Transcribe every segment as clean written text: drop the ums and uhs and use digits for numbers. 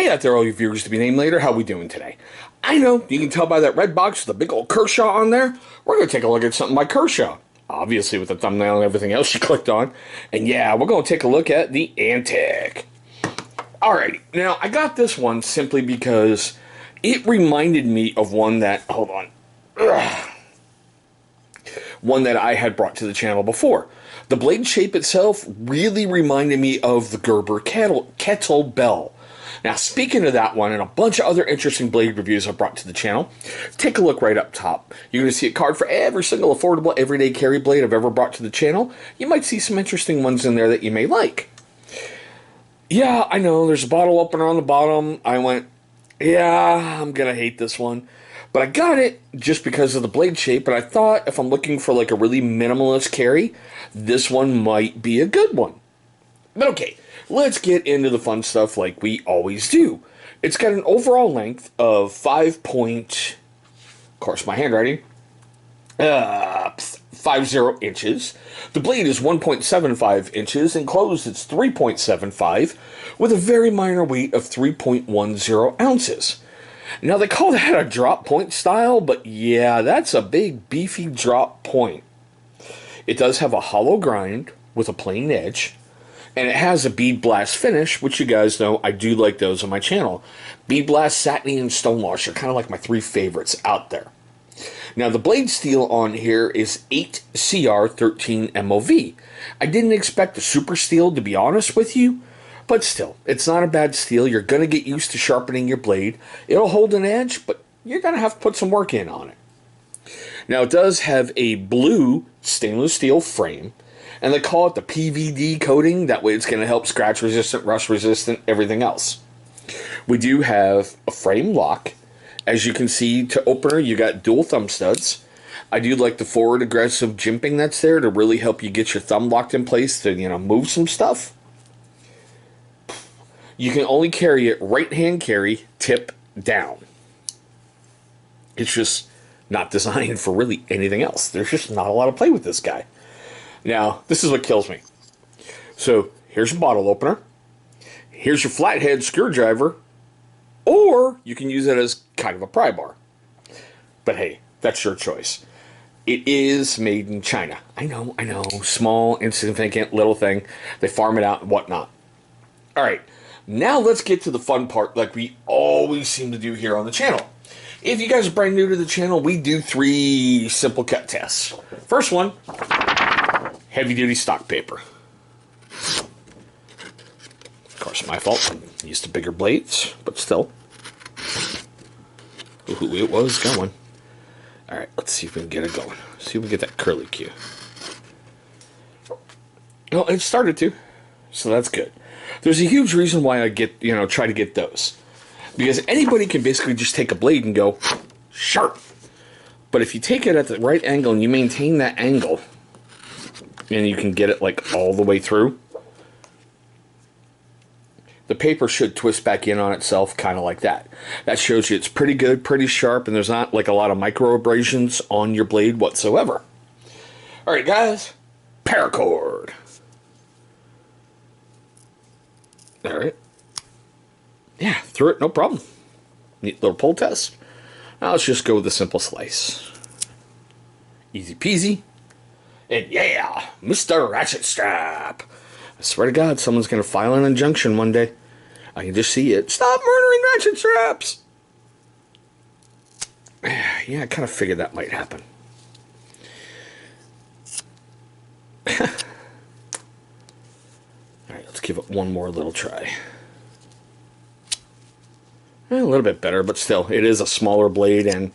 Hey out there, all you viewers to be named later. How we doing today? I know, you can tell by that red box with the big old Kershaw on there. We're going to take a look at something by Kershaw. Obviously with the thumbnail and everything else you clicked on. And yeah, we're going to take a look at the Antic. Alrighty, now I got this one simply because it reminded me of one that, hold on, one that I had brought to the channel before. The blade shape itself really reminded me of the Gerber Kettle Bell. Now, speaking of that one and a bunch of other interesting blade reviews I've brought to the channel, take a look right up top. You're going to see a card for every single affordable everyday carry blade I've ever brought to the channel. You might see some interesting ones in there that you may like. Yeah, I know, there's a bottle opener on the bottom. I went, yeah, I'm going to hate this one. But I got it just because of the blade shape, and I thought if I'm looking for like a really minimalist carry, this one might be a good one. But okay, let's get into the fun stuff like we always do. It's got an overall length of 5 point, of course my handwriting, 50 inches. The blade is 1.75 inches, enclosed it's 3.75, with a very minor weight of 3.10 ounces. Now, they call that a drop point style, but yeah, that's a big, beefy drop point. It does have a hollow grind with a plain edge, and it has a bead blast finish, which you guys know I do like those on my channel. Bead blast, satiny, and stonewash are kind of like my three favorites out there. Now, the blade steel on here is 8CR13 MOV. I didn't expect a super steel, to be honest with you. But still, it's not a bad steel. You're going to get used to sharpening your blade. It'll hold an edge, but you're going to have to put some work in on it. Now, it does have a blue stainless steel frame, and they call it the PVD coating. That way it's going to help scratch resistant, rust resistant, everything else. We do have a frame lock. As you can see, to opener, you got dual thumb studs. I do like the forward aggressive jimping that's there to really help you get your thumb locked in place to, move some stuff. You can only carry it right-hand carry, tip down. It's just not designed for really anything else. There's just not a lot of play with this guy. Now, this is what kills me. So, here's your bottle opener. Here's your flathead screwdriver. Or, you can use it as kind of a pry bar. But hey, that's your choice. It is made in China. I know. Small, insignificant, little thing. They farm it out and whatnot. Alright. Now let's get to the fun part like we always seem to do here on the channel. If you guys are brand new to the channel, we do 3 simple cut tests. First one, heavy duty stock paper. Of course, my fault. I used the bigger blades, but still. Ooh, it was going. Alright, let's see if we can get it going. See if we can get that curly cue. Well, it started to, so that's good. There's a huge reason why I try to get those. Because anybody can basically just take a blade and go sharp. But if you take it at the right angle and you maintain that angle, and you can get it like all the way through, the paper should twist back in on itself kind of like that. That shows you it's pretty good, pretty sharp, and there's not like a lot of micro abrasions on your blade whatsoever. Alright guys, paracord. Alright. Yeah, through it, no problem. Neat little pull test. Now let's just go with a simple slice. Easy peasy. And yeah, Mr. Ratchet Strap. I swear to God, someone's going to file an injunction one day. I can just see it. Stop murdering ratchet straps! Yeah, I kind of figured that might happen. Alright, let's give it one more little try. A little bit better, but still, it is a smaller blade, and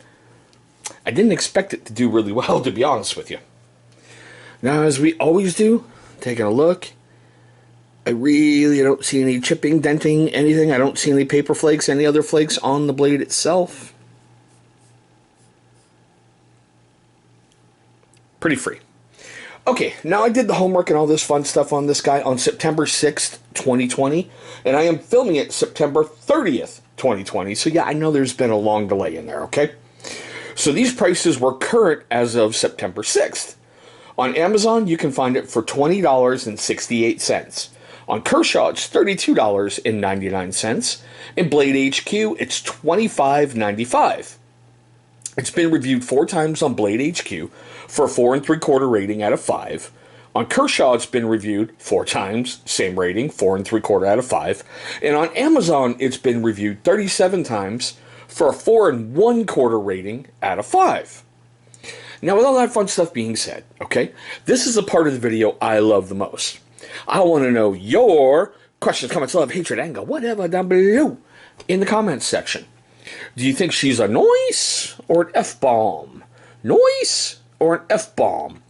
I didn't expect it to do really well, to be honest with you. Now, as we always do, taking a look, I really don't see any chipping, denting, anything. I don't see any paper flakes, any other flakes on the blade itself. Pretty free. Okay, now I did the homework and all this fun stuff on this guy on September 6th, 2020, and I am filming it September 30th, 2020, so yeah, I know there's been a long delay in there, okay? So these prices were current as of September 6th. On Amazon, you can find it for $20.68. On Kershaw, it's $32.99. In Blade HQ, it's $25.95. It's been reviewed 4 times on Blade HQ for a 4 3/4 rating out of 5. On Kershaw, it's been reviewed 4 times, same rating, 4 3/4 out of 5. And on Amazon, it's been reviewed 37 times for a 4 1/4 rating out of 5. Now, with all that fun stuff being said, okay, this is the part of the video I love the most. I want to know your questions, comments, love, hatred, anger, whatever down below in the comments section. Do you think she's a noise or an F-bomb? Noise or an F-bomb?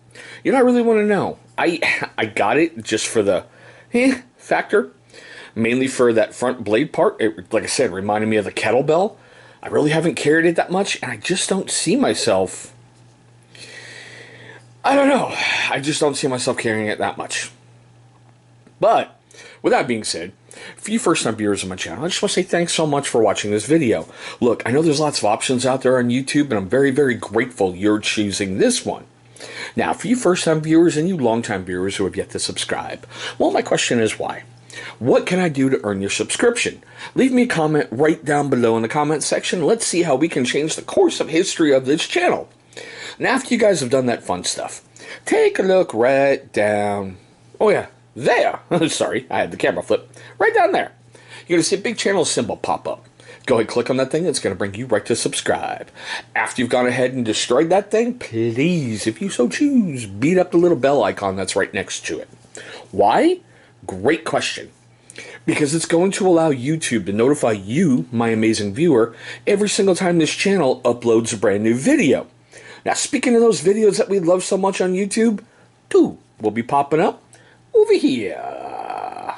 You know, I really want to know. I got it just for the factor. Mainly for that front blade part. It, like I said, reminded me of the kettlebell. I really haven't carried it that much, and I just don't see myself... I don't know. I just don't see myself carrying it that much. But, with that being said, for you first-time viewers of my channel, I just want to say thanks so much for watching this video. Look, I know there's lots of options out there on YouTube, and I'm very, very grateful you're choosing this one. Now, for you first-time viewers and you long-time viewers who have yet to subscribe, well, my question is why? What can I do to earn your subscription? Leave me a comment right down below in the comment section. Let's see how we can change the course of history of this channel. And after you guys have done that fun stuff, take a look right down. Oh yeah, there. Sorry, I had the camera flip. Right down there. You're going to see a big channel symbol pop up. Go ahead and click on that thing. It's going to bring you right to subscribe. After you've gone ahead and destroyed that thing, please, if you so choose, beat up the little bell icon that's right next to it. Why? Great question. Because it's going to allow YouTube to notify you, my amazing viewer, every single time this channel uploads a brand new video. Now, speaking of those videos that we love so much on YouTube, 2 will be popping up over here.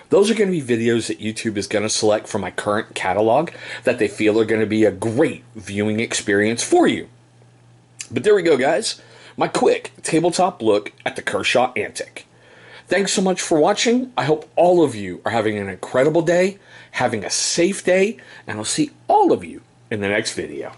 Those are going to be videos that YouTube is going to select from my current catalog that they feel are going to be a great viewing experience for you. But there we go, guys. My quick tabletop look at the Kershaw Antic. Thanks so much for watching. I hope all of you are having an incredible day, having a safe day, and I'll see all of you in the next video.